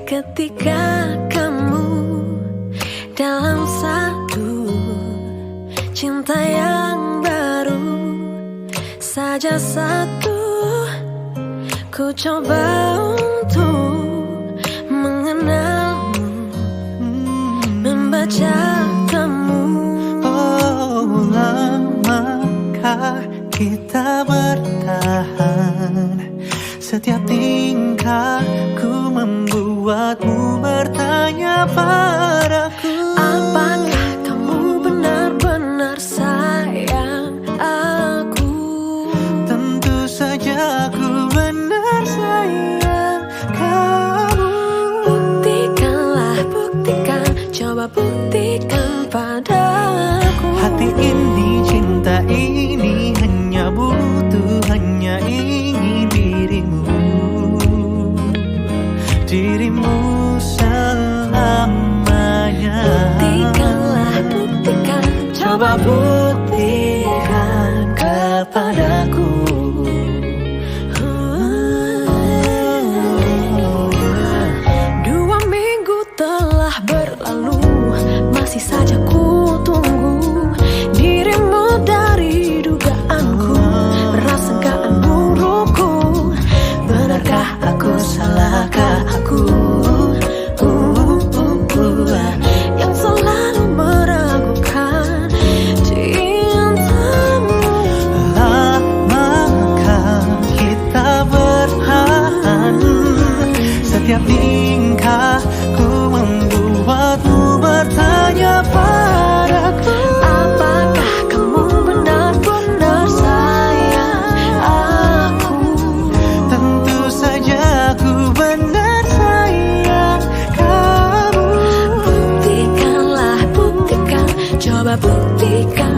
Ketika kamu dalam satu cinta yang baru saja satu, ku coba untuk mengenalmu, membaca kamu. Oh, lamakah kita bertahan? Setiap tingkahku membuatmu bertanya padaku, apakah kamu benar-benar sayang aku? Tentu saja aku benar sayang kamu. Buktikanlah, buktikan, coba buktikan padaku. Hati ini, cinta ini hanya butuh, hanya ingin dirimu selamanya. Buktikanlah, buktikan, coba buktikan kepadaku. Dua minggu telah berlalu, masih saja ku tunggu dirimu dari dugaanku, perasaan burukku. Benarkah aku, salahkah aku yang selalu meragukan cintamu? Lamakah kita bertahan? Setiap tingkahku membuatmu bertanya padaku, apakah kamu benar-benar sayang aku? tentu saja aku benar sayang kamu. Buktikanlah, buktikan, coba buktikan